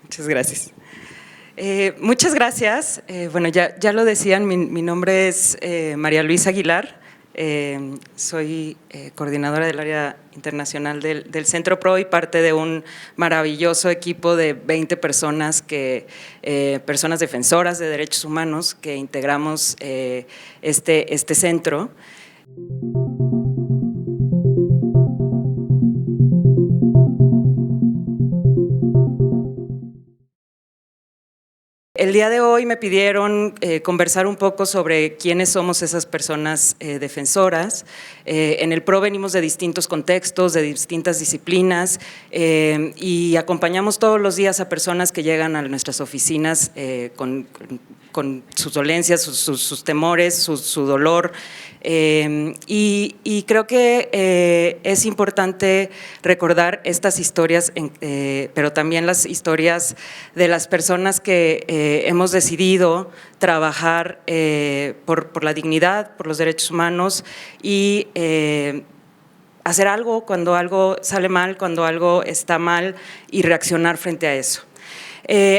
Muchas gracias. Muchas gracias. Bueno, ya lo decían, mi nombre es María Luisa Aguilar. Soy coordinadora del área internacional del Centro PRO y parte de un maravilloso equipo de 20 personas, personas defensoras de derechos humanos que integramos este centro. El día de hoy me pidieron conversar un poco sobre quiénes somos esas personas defensoras. En el PRO venimos de distintos contextos, de distintas disciplinas y acompañamos todos los días a personas que llegan a nuestras oficinas con sus dolencias, sus temores, su dolor. Y creo que es importante recordar estas historias, pero también las historias de las personas que hemos decidido trabajar por la dignidad, por los derechos humanos y hacer algo cuando algo sale mal, cuando algo está mal y reaccionar frente a eso.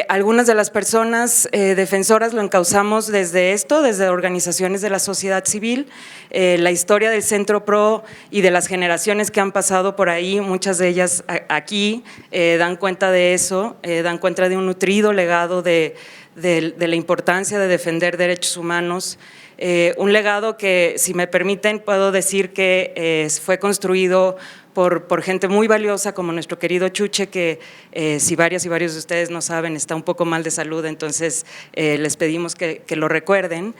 Algunas de las personas defensoras lo encauzamos desde organizaciones de la sociedad civil. La historia del Centro PRO y de las generaciones que han pasado por ahí, muchas de ellas aquí, dan cuenta de eso, dan cuenta de un nutrido legado de la importancia de defender derechos humanos. Un legado que, si me permiten, puedo decir que fue construido por gente muy valiosa como nuestro querido Chuche, que si varias y varios de ustedes no saben, está un poco mal de salud, entonces les pedimos que lo recuerden.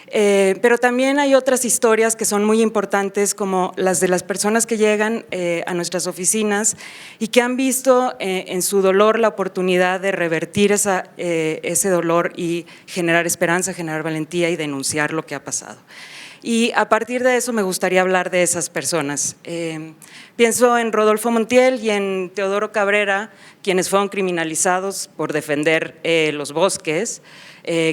Pero también hay otras historias que son muy importantes, como las de las personas que llegan a nuestras oficinas y que han visto en su dolor la oportunidad de revertir ese dolor y generar esperanza, generar valentía y denunciar lo que ha pasado. Y a partir de eso me gustaría hablar de esas personas. Pienso en Rodolfo Montiel y en Teodoro Cabrera, quienes fueron criminalizados por defender los bosques,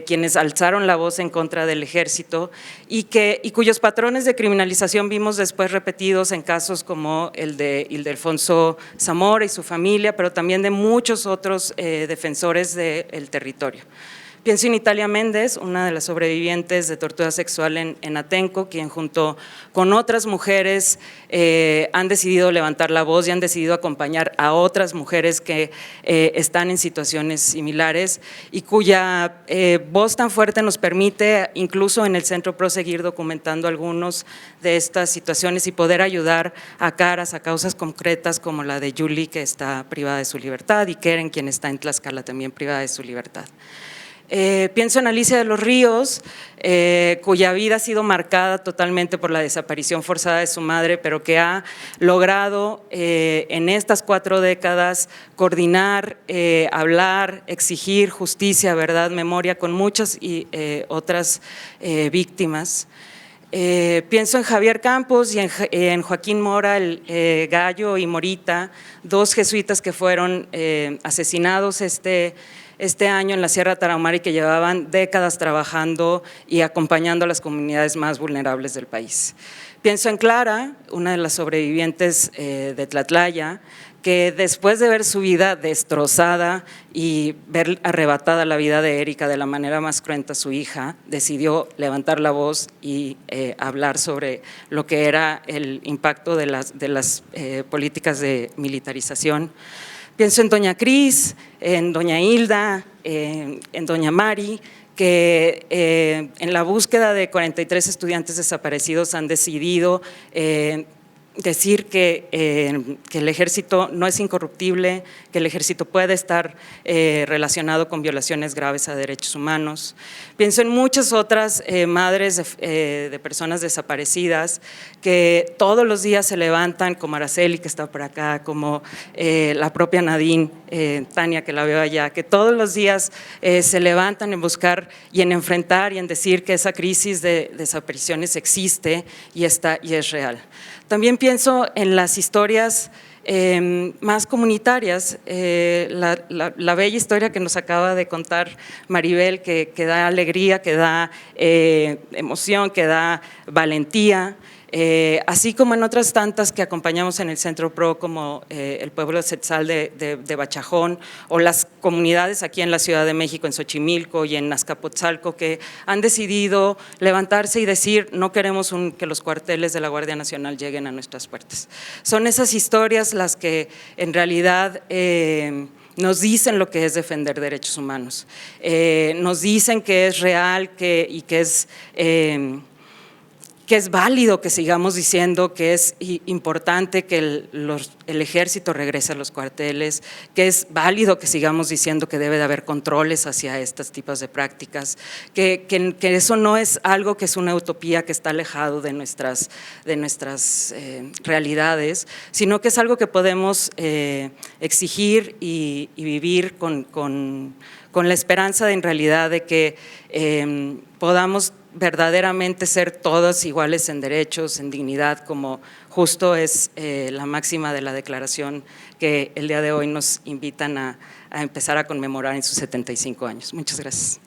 quienes alzaron la voz en contra del ejército y cuyos patrones de criminalización vimos después repetidos en casos como el de Ildefonso Zamora y su familia, pero también de muchos otros defensores del territorio. Pienso en Italia Méndez, una de las sobrevivientes de tortura sexual en Atenco, quien junto con otras mujeres han decidido levantar la voz y han decidido acompañar a otras mujeres que están en situaciones similares y cuya voz tan fuerte nos permite incluso en el Centro PRO seguir documentando algunas de estas situaciones y poder ayudar a causas concretas como la de Yuli, que está privada de su libertad, y Keren, quien está en Tlaxcala también privada de su libertad. Pienso en Alicia de los Ríos, cuya vida ha sido marcada totalmente por la desaparición forzada de su madre, pero que ha logrado en estas 4 décadas coordinar, hablar, exigir justicia, verdad, memoria con muchas otras víctimas. Pienso en Javier Campos y en Joaquín Mora, el Gallo y Morita, 2 jesuitas que fueron asesinados este año en la Sierra Tarahumara y que llevaban décadas trabajando y acompañando a las comunidades más vulnerables del país. Pienso en Clara, una de las sobrevivientes de Tlatlaya, que después de ver su vida destrozada y ver arrebatada la vida de Erika de la manera más cruenta, su hija, decidió levantar la voz y hablar sobre lo que era el impacto de las políticas de militarización. Pienso en doña Cris, en doña Hilda, en doña Mari, que en la búsqueda de 43 estudiantes desaparecidos han decidido decir que el ejército no es incorruptible, que el ejército puede estar relacionado con violaciones graves a derechos humanos. Pienso en muchas otras madres de personas desaparecidas que todos los días se levantan, como Araceli, que está por acá, como la propia Nadine, Tania, que la veo allá, que todos los días se levantan en buscar y en enfrentar y en decir que esa crisis de desapariciones existe y es real. También pienso en las historias más comunitarias, la bella historia que nos acaba de contar Maribel, que da alegría, que da emoción, que da valentía. así como en otras tantas que acompañamos en el Centro PRO, como el pueblo Tzetzal de Bachajón, o las comunidades aquí en la Ciudad de México, en Xochimilco y en Azcapotzalco, que han decidido levantarse y decir: no queremos que los cuarteles de la Guardia Nacional lleguen a nuestras puertas. Son esas historias las que en realidad nos dicen lo que es defender derechos humanos, nos dicen que es real y que es válido que sigamos diciendo que es importante que el ejército regrese a los cuarteles, que es válido que sigamos diciendo que debe de haber controles hacia estos tipos de prácticas, que eso no es algo que es una utopía que está alejado de nuestras realidades, sino que es algo que podemos exigir y vivir con la esperanza en realidad de que podamos verdaderamente ser todos iguales en derechos, en dignidad, como justo es la máxima de la declaración que el día de hoy nos invitan a empezar a conmemorar en sus 75 años. Muchas gracias.